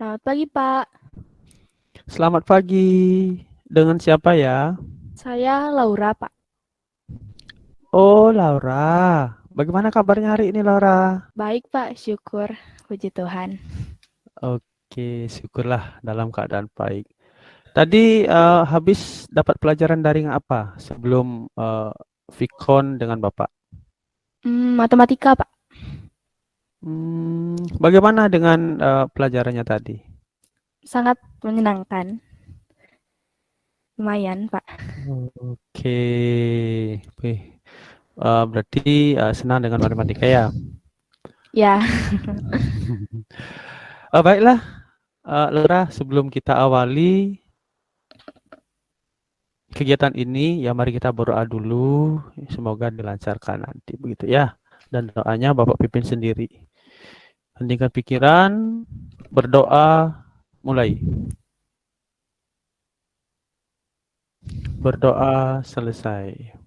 Selamat pagi, Pak. Selamat pagi. Dengan siapa ya? Saya Laura, Pak. Oh, Laura. Bagaimana kabarnya hari ini, Laura? Baik, Pak. Syukur. Puji Tuhan. Oke, syukurlah dalam keadaan baik. Tadi habis dapat pelajaran daring apa sebelum Vicon dengan Bapak? Matematika, Pak. Bagaimana dengan pelajarannya tadi? Sangat menyenangkan. Lumayan, Pak. Oke, Wih, berarti senang dengan matematika ya? Ya, Baiklah, Laura, sebelum kita awali kegiatan ini, ya mari kita berdoa dulu. Semoga dilancarkan nanti begitu ya. Dan doanya Bapak pimpin sendiri. Hentikan pikiran, berdoa, mulai. Berdoa selesai.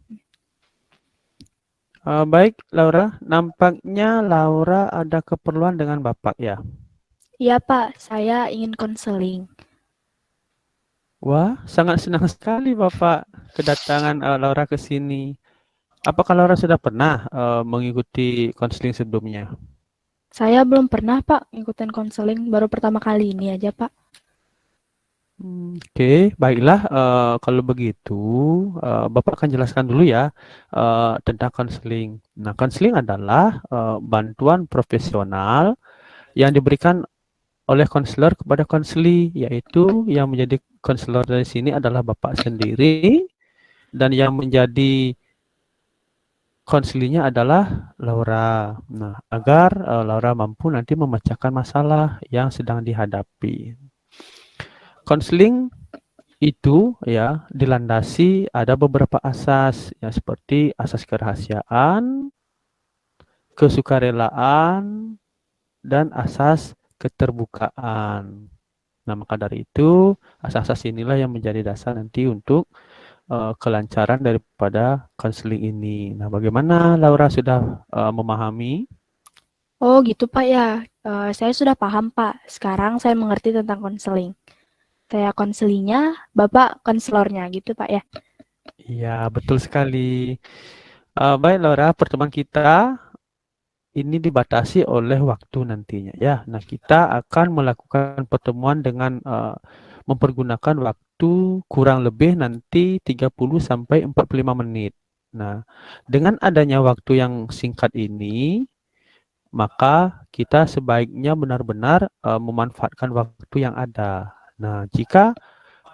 Baik, Laura. Nampaknya Laura ada keperluan dengan Bapak ya. iya, Pak. Saya ingin konseling. Wah, sangat senang sekali Bapak kedatangan Laura ke sini. Apakah Laura sudah pernah mengikuti konseling sebelumnya? Saya belum pernah, Pak, ngikutin konseling. Baru pertama kali ini aja, Pak. Oke, baiklah. Kalau begitu, Bapak akan jelaskan dulu ya tentang konseling. Nah, konseling adalah bantuan profesional yang diberikan oleh konselor kepada konseli, yaitu yang menjadi konselor dari sini adalah Bapak sendiri dan yang menjadi konselinya adalah Laura. Nah, agar Laura mampu nanti memecahkan masalah yang sedang dihadapi. Konseling itu ya dilandasi ada beberapa asas ya seperti asas kerahasiaan, kesukarelaan, dan asas keterbukaan. Nah, maka dari itu asas-asas inilah yang menjadi dasar nanti untuk kelancaran daripada konseling ini. Nah, bagaimana Laura sudah memahami? Oh, gitu, Pak, ya. Saya sudah paham, Pak. Sekarang saya mengerti tentang konseling. Saya konselinya, Bapak konselornya, gitu, Pak, ya. Iya, betul sekali. Baik Laura, pertemuan kita ini dibatasi oleh waktu nantinya ya. Nah, kita akan melakukan pertemuan dengan mempergunakan waktu kurang lebih nanti 30 sampai 45 menit. Nah, dengan adanya waktu yang singkat ini, maka kita sebaiknya benar-benar memanfaatkan waktu yang ada. Nah, jika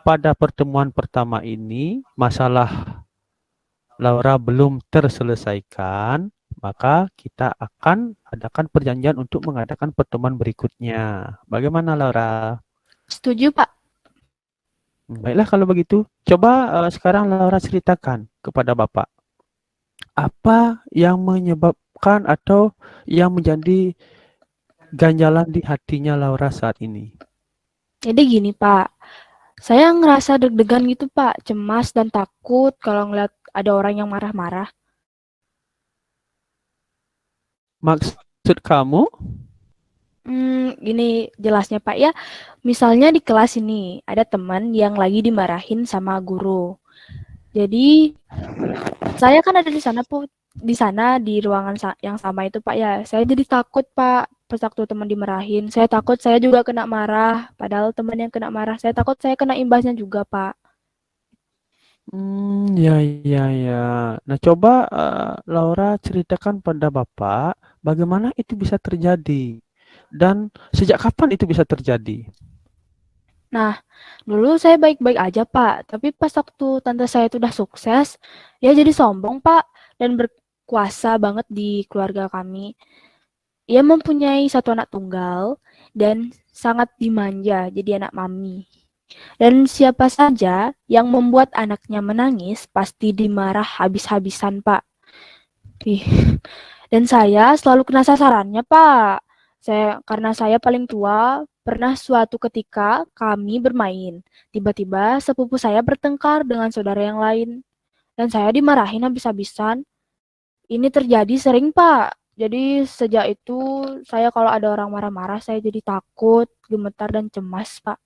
pada pertemuan pertama ini masalah Laura belum terselesaikan, maka kita akan adakan perjanjian untuk mengadakan pertemuan berikutnya. Bagaimana Laura? Setuju, Pak. Baiklah kalau begitu, coba sekarang Laura ceritakan kepada Bapak apa yang menyebabkan atau yang menjadi ganjalan di hatinya Laura saat ini. Jadi gini, Pak. Saya ngerasa deg-degan gitu, Pak. Cemas dan takut kalau ngeliat ada orang yang marah-marah. Maksud kamu? Gini jelasnya, Pak, ya. Misalnya di kelas ini ada teman yang lagi dimarahin sama guru. Jadi saya kan ada di sana, di ruangan yang sama itu, Pak, ya. Saya jadi takut, Pak, pas waktu teman dimarahin. Saya takut saya juga kena marah, padahal teman yang kena marah. Saya takut saya kena imbasnya juga, Pak. Ya, ya, ya. Nah, coba Laura ceritakan pada Bapak bagaimana itu bisa terjadi dan sejak kapan itu bisa terjadi. Nah, dulu saya baik-baik aja, Pak. Tapi pas waktu tante saya itu udah sukses, ya jadi sombong, Pak, dan berkuasa banget di keluarga kami. Ia mempunyai satu anak tunggal dan sangat dimanja jadi anak mami. Dan siapa saja yang membuat anaknya menangis pasti dimarah habis-habisan, Pak. Ih, dan saya selalu kena sasarannya, Pak. Karena saya paling tua, pernah suatu ketika kami bermain. Tiba-tiba sepupu saya bertengkar dengan saudara yang lain. Dan saya dimarahin habis-habisan. Ini terjadi sering, Pak. Jadi sejak itu saya kalau ada orang marah-marah saya jadi takut, gemetar dan cemas, Pak.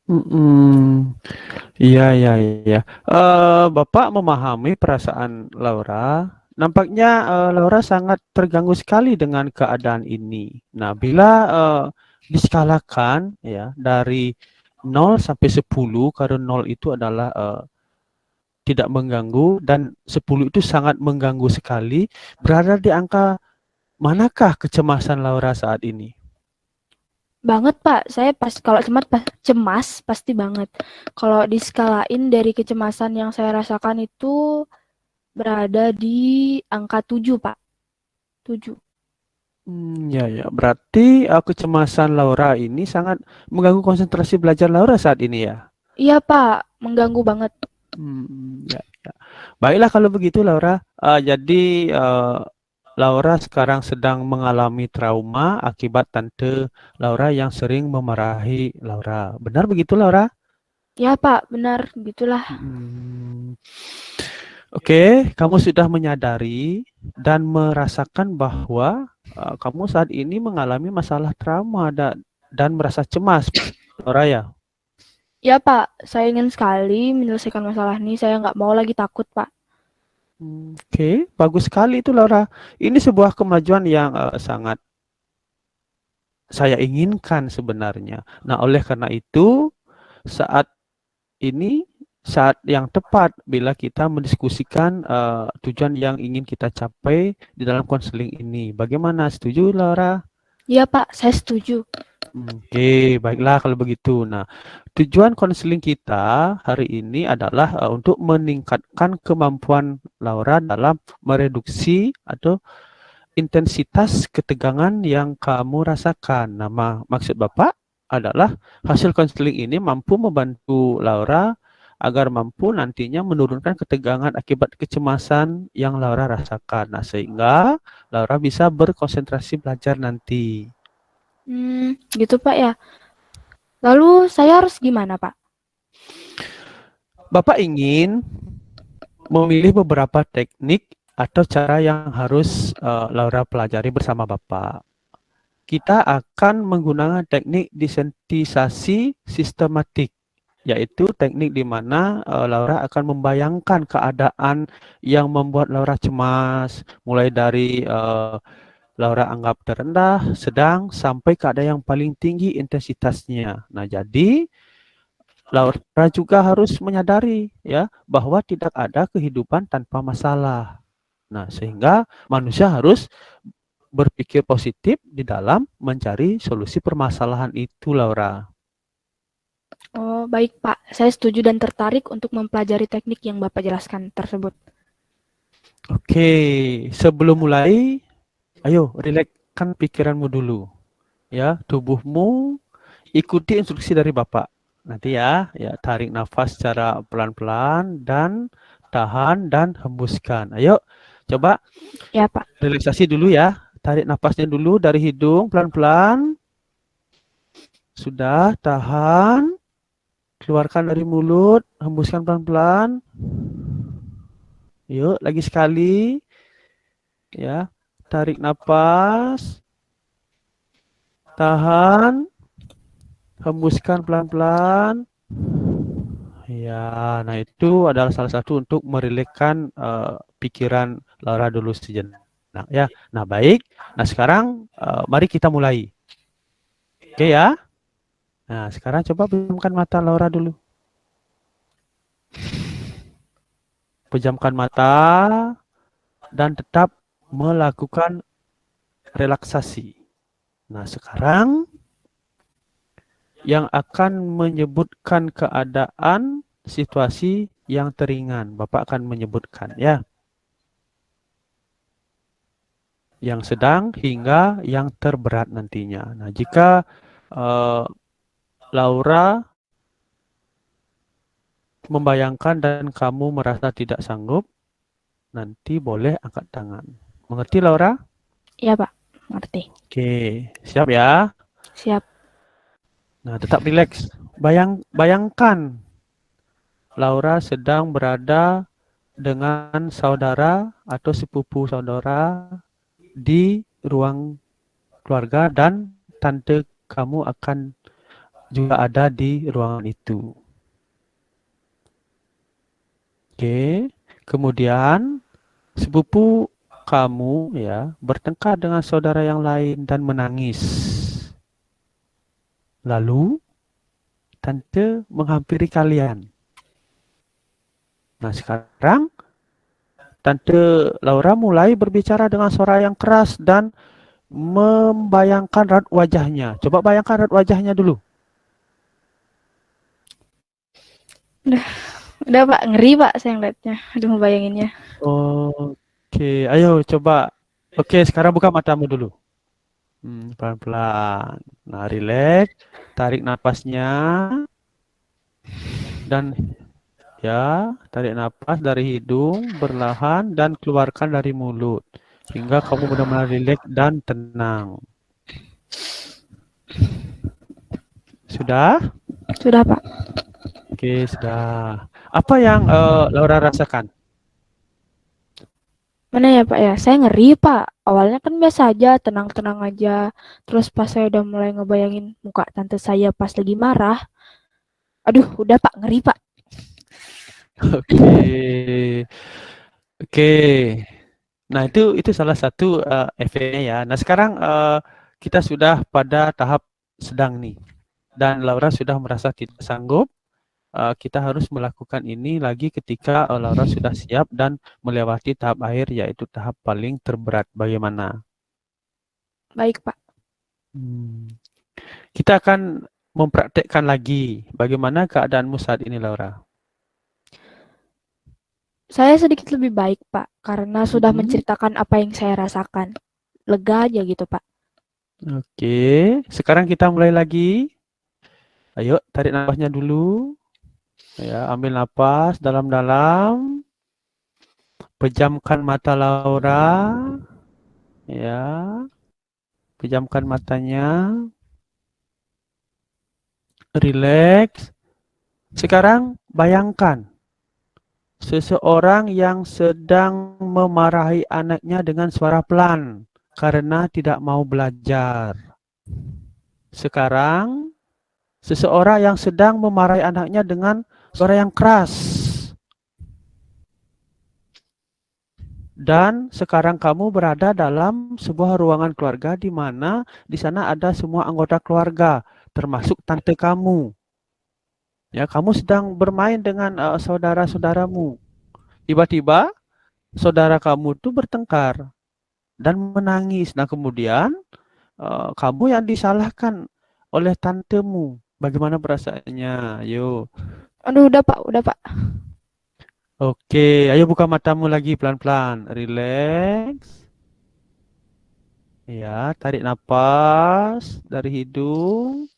Mm-mm. Iya, iya, iya. Bapak memahami perasaan Laura. Nampaknya Laura sangat terganggu sekali dengan keadaan ini. Nah, bila diskalakan ya dari 0 sampai 10, karena 0 itu adalah tidak mengganggu dan 10 itu sangat mengganggu sekali, berada di angka manakah kecemasan Laura saat ini? Banget, Pak. Saya pas kalau cemas pasti banget. Kalau diskalain dari kecemasan yang saya rasakan itu berada di angka 7, Pak. 7. Ya, ya. Berarti kecemasan Laura ini sangat mengganggu konsentrasi belajar Laura saat ini ya. Iya, Pak. Mengganggu banget. Ya, ya. Baiklah kalau begitu Laura. Jadi eh, Laura sekarang sedang mengalami trauma akibat tante Laura yang sering memarahi Laura. Benar begitu Laura? Ya, Pak. Benar. Begitulah. Hmm. Oke, kamu sudah menyadari dan merasakan bahwa kamu saat ini mengalami masalah trauma dan merasa cemas, Laura ya. Ya, Pak. Saya ingin sekali menyelesaikan masalah ini. Saya nggak mau lagi takut, Pak. Oke, bagus sekali itu Laura. Ini sebuah kemajuan yang sangat saya inginkan sebenarnya. Nah, oleh karena itu, saat ini saat yang tepat bila kita mendiskusikan tujuan yang ingin kita capai di dalam konseling ini. Bagaimana? Setuju, Laura? Iya, Pak. Saya setuju. Oke, baiklah kalau begitu. Nah, tujuan konseling kita hari ini adalah untuk meningkatkan kemampuan Laura dalam mereduksi atau intensitas ketegangan yang kamu rasakan. Nama maksud Bapak adalah hasil konseling ini mampu membantu Laura agar mampu nantinya menurunkan ketegangan akibat kecemasan yang Laura rasakan. Nah, sehingga Laura bisa berkonsentrasi belajar nanti. Gitu, Pak ya. Lalu saya harus gimana, Pak? Bapak ingin memilih beberapa teknik atau cara yang harus Laura pelajari bersama Bapak. Kita akan menggunakan teknik desensitisasi sistematik, yaitu teknik di mana Laura akan membayangkan keadaan yang membuat Laura cemas, mulai dari Laura anggap terendah, sedang, sampai keadaan yang paling tinggi intensitasnya. Nah, jadi Laura juga harus menyadari ya bahwa tidak ada kehidupan tanpa masalah. Nah, sehingga manusia harus berpikir positif di dalam mencari solusi permasalahan itu, Laura. Oh, baik, Pak. Saya setuju dan tertarik untuk mempelajari teknik yang Bapak jelaskan tersebut. Oke, sebelum mulai, ayo rilekskan pikiranmu dulu, ya, tubuhmu ikuti instruksi dari Bapak. Nanti ya, ya tarik nafas secara pelan-pelan dan tahan dan hembuskan. Ayo, coba Ya, Pak. relaksasi dulu ya. Tarik nafasnya dulu dari hidung pelan-pelan. Sudah, tahan. Keluarkan dari mulut, hembuskan pelan-pelan. Yuk, lagi sekali. Ya, tarik napas, tahan, hembuskan pelan-pelan. Ya, nah itu adalah salah satu untuk merilekskan pikiran Laura dulu sejenak. Nah, ya, nah baik. Nah sekarang mari kita mulai. Oke ya. Nah sekarang coba pejamkan mata Laura dulu. Pejamkan mata dan tetap melakukan relaksasi. Nah sekarang yang akan menyebutkan keadaan situasi yang teringan. Bapak akan menyebutkan ya, yang sedang hingga yang terberat nantinya. Nah, jika eh, Laura membayangkan dan kamu merasa tidak sanggup, nanti boleh angkat tangan. Mengerti Laura? Iya, Pak. Ngerti. Oke, siap ya. Siap. Nah, tetap rileks. Bayangkan Laura sedang berada dengan saudara atau sepupu saudara di ruang keluarga dan tante kamu akan juga ada di ruangan itu. Oke. Kemudian sepupu kamu ya bertengkar dengan saudara yang lain dan menangis. Lalu tante menghampiri kalian. Nah, sekarang tante Laura mulai berbicara dengan suara yang keras dan membayangkan raut wajahnya. Coba bayangkan raut wajahnya dulu. Udah, udah Pak, ngeri Pak saya ngeliatnya. Aduh, ngebayanginnya. Oke, ayo coba. Oke, sekarang buka matamu dulu. Pelan-pelan. Nah, relax. Tarik napasnya dan ya, tarik napas dari hidung berlahan dan keluarkan dari mulut hingga kamu benar-benar rileks dan tenang. Sudah? Sudah Pak. Oke, sudah. Apa yang Laura rasakan? Mana ya Pak ya? Saya ngeri Pak. Awalnya kan biasa aja, tenang-tenang aja. Terus pas saya udah mulai ngebayangin muka tante saya pas lagi marah. Aduh, udah Pak, ngeri Pak. Oke, oke. Nah, itu salah satu efeknya ya. Nah, sekarang kita sudah pada tahap sedang nih. Dan Laura sudah merasa tidak sanggup. Kita harus melakukan ini lagi ketika Laura sudah siap dan melewati tahap akhir, yaitu tahap paling terberat. Bagaimana? Baik Pak. Hmm. Kita akan mempraktekkan lagi. Bagaimana keadaanmu saat ini, Laura? Saya sedikit lebih baik Pak, karena sudah Mhm. menceritakan apa yang saya rasakan. Lega aja gitu Pak. Oke, sekarang kita mulai lagi. Ayo, tarik nafasnya dulu. Ya, ambil napas dalam-dalam. Pejamkan mata Laura. Ya, pejamkan matanya. Relax. Sekarang bayangkan seseorang yang sedang memarahi anaknya dengan suara pelan karena tidak mau belajar. Sekarang seseorang yang sedang memarahi anaknya dengan suara yang keras. Dan sekarang kamu berada dalam sebuah ruangan keluarga di mana di sana ada semua anggota keluarga, termasuk tante kamu. Ya, kamu sedang bermain dengan saudara-saudaramu. Tiba-tiba saudara kamu tuh bertengkar dan menangis. Nah, kemudian kamu yang disalahkan oleh tantemu. Bagaimana perasaannya? Ayo. Aduh, udah Pak. Oke, ayo buka matamu lagi pelan-pelan. Relax. Ya, tarik napas dari hidung.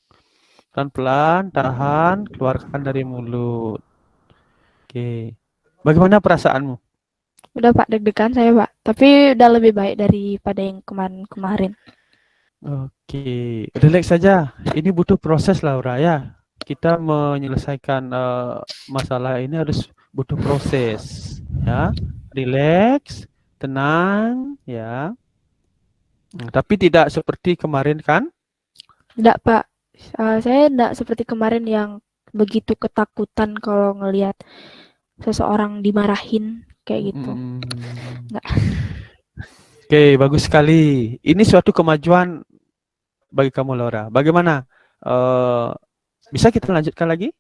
Pelan-pelan, tahan, keluarkan dari mulut. Oke. Bagaimana perasaanmu? Udah Pak, deg-degan saya Pak. Tapi udah lebih baik daripada yang kemarin-kemarin. Oke, relax saja. Ini butuh proses, Laura ya. Kita menyelesaikan masalah ini harus butuh proses, ya. Relax, tenang, ya. Tapi tidak seperti kemarin kan? Enggak Pak, saya enggak seperti kemarin yang begitu ketakutan kalau ngelihat seseorang dimarahin kayak gitu. Mm. Enggak. Oke, bagus sekali. Ini suatu kemajuan bagi kamu, Laura. Bagaimana? Eh, bisa kita lanjutkan lagi?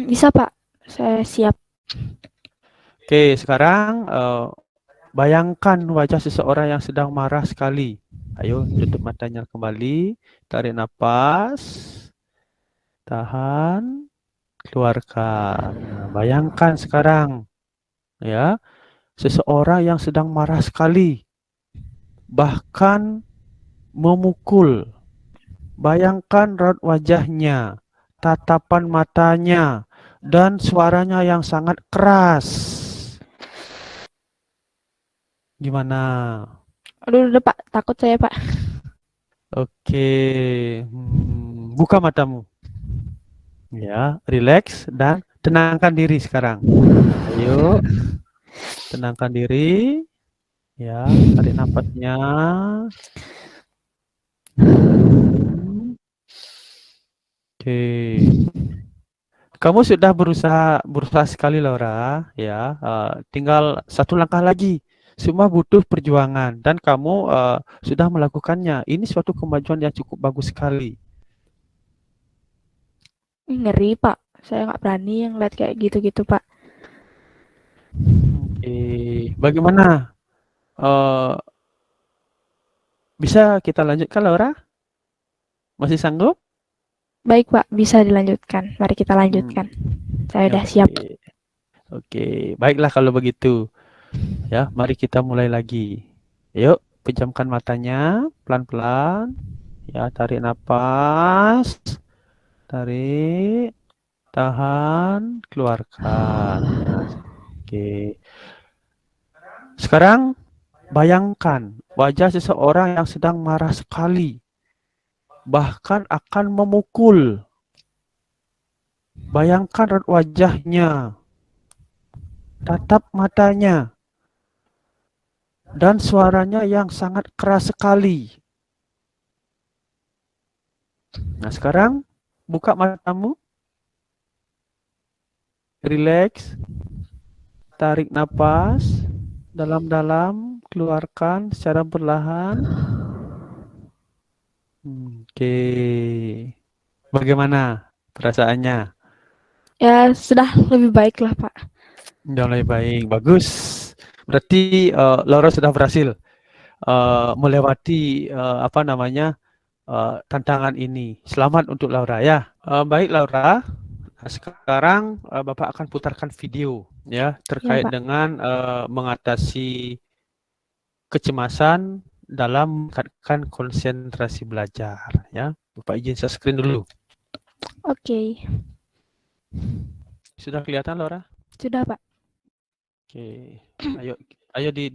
Bisa Pak, saya siap. Oke, sekarang bayangkan wajah seseorang yang sedang marah sekali. Ayo, tutup matanya kembali, tarik napas, tahan, keluarkan. Nah, bayangkan sekarang, ya, seseorang yang sedang marah sekali, bahkan memukul. Bayangkan raut wajahnya, tatapan matanya, dan suaranya yang sangat keras. Gimana? Aduh, udah Pak, takut saya Pak. Oke, buka matamu. Ya, relax dan tenangkan diri sekarang. Ayo, tenangkan diri. Ya, tarik nafasnya. Hmm, oke. Kamu sudah berusaha berusaha sekali, Laura. Ya, tinggal satu langkah lagi. Semua butuh perjuangan dan kamu sudah melakukannya. Ini suatu kemajuan yang cukup bagus sekali. Ih, ngeri, Pak. Saya nggak berani yang lihat kayak gitu-gitu, Pak. Oke, bagaimana? Eh, bisa kita lanjutkan, Laura? Masih sanggup? Baik, Pak. Bisa dilanjutkan. Mari kita Hmm, lanjutkan. Saya udah oke, siap. oke. Baiklah kalau begitu. Ya, mari kita mulai lagi. Yuk, pejamkan matanya pelan-pelan. Ya, tarik napas, tarik, tahan, keluarkan. Nah, oke. Sekarang bayangkan wajah seseorang yang sedang marah sekali, bahkan akan memukul. Bayangkan raut wajahnya, tatap matanya, dan suaranya yang sangat keras sekali. Nah, sekarang buka matamu, relax, tarik napas dalam-dalam, keluarkan secara perlahan. Oke. Bagaimana perasaannya? Ya, sudah lebih baik lah, Pak. Udah mulai baik, bagus. Berarti Laura sudah berhasil melewati apa namanya tantangan ini. Selamat untuk Laura ya. Baik Laura. Nah, sekarang Bapak akan putarkan video ya Ya, terkait Pak. dengan mengatasi kecemasan dalam meningkatkan konsentrasi belajar ya. Bapak izin share screen dulu. Oke. Sudah kelihatan Laura? Sudah, Pak. Oke. Ayo ayo di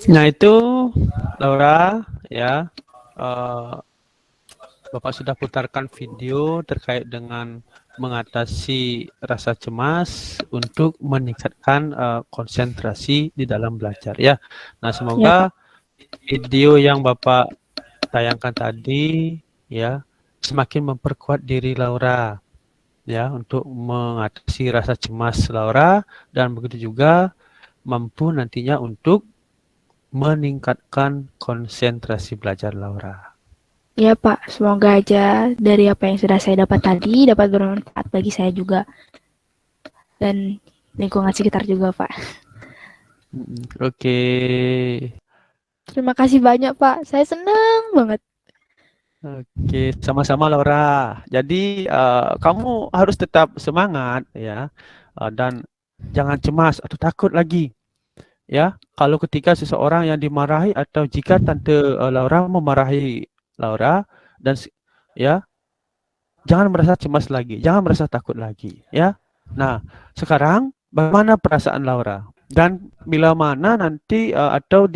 Nah itu Laura ya, eh, Bapak sudah putarkan video terkait dengan mengatasi rasa cemas untuk meningkatkan konsentrasi di dalam belajar ya. Nah, Ya, Pak. semoga video yang Bapak tayangkan tadi ya semakin memperkuat diri Laura ya untuk mengatasi rasa cemas Laura dan begitu juga mampu nantinya untuk meningkatkan konsentrasi belajar Laura. Ya, Pak. Semoga aja dari apa yang sudah saya dapat tadi dapat bermanfaat bagi saya juga dan lingkungan sekitar juga, Pak. Oke. Terima kasih banyak, Pak. Saya senang banget. Oke, sama-sama Laura. Jadi kamu harus tetap semangat ya, dan jangan cemas atau takut lagi ya. Kalau ketika seseorang yang dimarahi atau jika Tante Laura memarahi Laura dan ya, jangan merasa cemas lagi, jangan merasa takut lagi ya. Nah, sekarang bagaimana perasaan Laura? Dan bila mana nanti atau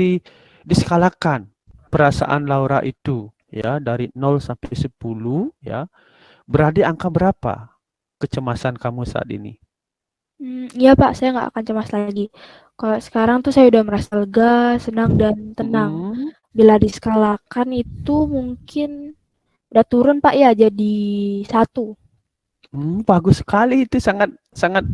diskalakan perasaan Laura itu ya dari 0 sampai 10 ya, berarti angka berapa kecemasan kamu saat ini? Iya Pak, saya nggak akan cemas lagi. Kalau sekarang tuh saya udah merasa lega, senang, dan tenang. Mm-mm. Bila diskalakan itu mungkin udah turun Pak ya jadi 1. Bagus sekali itu, sangat sangat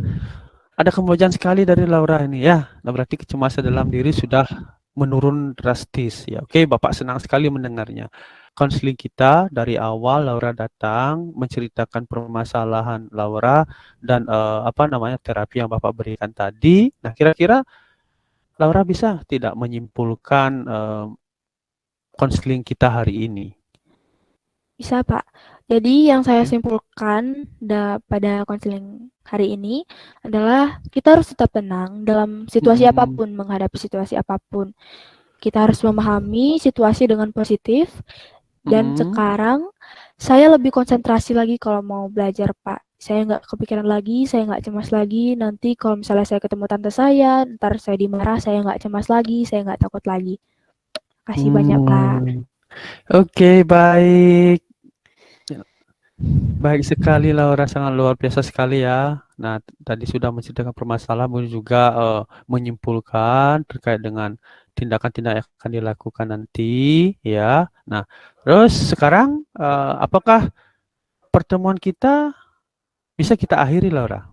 ada kemajuan sekali dari Laura ini ya. Nah, berarti kecemasan dalam diri sudah menurun drastis ya. Oke, Bapak senang sekali mendengarnya. Konseling kita dari awal Laura datang menceritakan permasalahan Laura dan apa namanya terapi yang Bapak berikan tadi. Nah, kira-kira Laura bisa tidak menyimpulkan konseling kita hari ini? Bisa Pak. Jadi yang saya simpulkan pada konseling hari ini adalah kita harus tetap tenang dalam situasi Mm-mm. apapun, menghadapi situasi apapun. Kita harus memahami situasi dengan positif. Dan Mm-mm. sekarang saya lebih konsentrasi lagi kalau mau belajar, Pak. Saya nggak kepikiran lagi, saya nggak cemas lagi. Nanti kalau misalnya saya ketemu tante saya, ntar saya dimarah, saya nggak cemas lagi, saya nggak takut lagi. Kasih banyak, Pak. Hmm. Oke, baik. Baik sekali Laura, sangat luar biasa sekali ya. Nah, tadi sudah menceritakan permasalahan, kemudian juga menyimpulkan terkait dengan tindakan-tindakan yang akan dilakukan nanti, ya. Nah, terus sekarang apakah pertemuan kita bisa kita akhiri, Laura?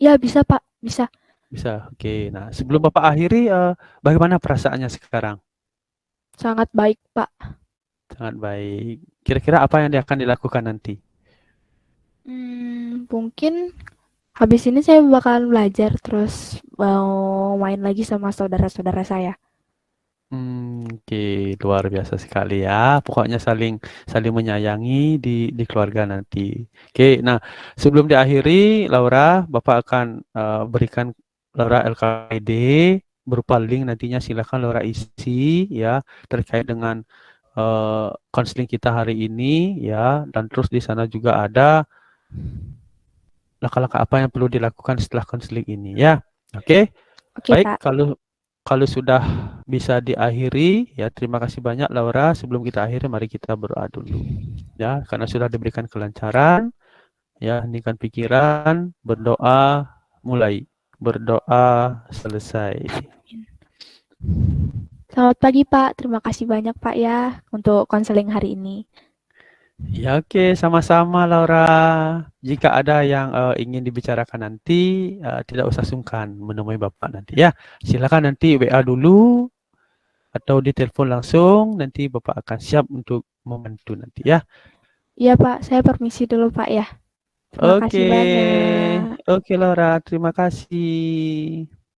Ya, bisa, Pak. Bisa. Bisa. Oke. Nah, sebelum Bapak akhiri, bagaimana perasaannya sekarang? Sangat baik, Pak. Sangat baik. Kira-kira apa yang akan dilakukan nanti? Mungkin habis ini saya bakalan belajar terus mau main lagi sama saudara-saudara saya. Oke, luar biasa sekali ya. Pokoknya saling saling menyayangi di keluarga nanti. Oke, nah sebelum diakhiri, Laura, Bapak akan berikan Laura LKD berupa link nantinya silakan Laura isi ya terkait dengan konseling kita hari ini ya. Dan terus di sana juga ada langkah-langkah apa yang perlu dilakukan setelah konseling ini ya. Oke. Oke, Baik, Pak. kalau kalau sudah bisa diakhiri, ya terima kasih banyak Laura. Sebelum kita akhiri, mari kita berdoa dulu. Ya, karena sudah diberikan kelancaran, ya heningkan pikiran, berdoa mulai, berdoa selesai. Selamat pagi, Pak. Terima kasih banyak, Pak, ya, untuk konseling hari ini. Ya oke, sama-sama Laura. Jika ada yang ingin dibicarakan nanti, tidak usah sungkan menemui Bapak nanti ya. Silakan nanti WA dulu atau ditelepon langsung, nanti Bapak akan siap untuk membantu nanti ya. Iya, Pak. Saya permisi dulu, Pak, ya. Terima Oke, kasih banyak. oke Laura, terima kasih.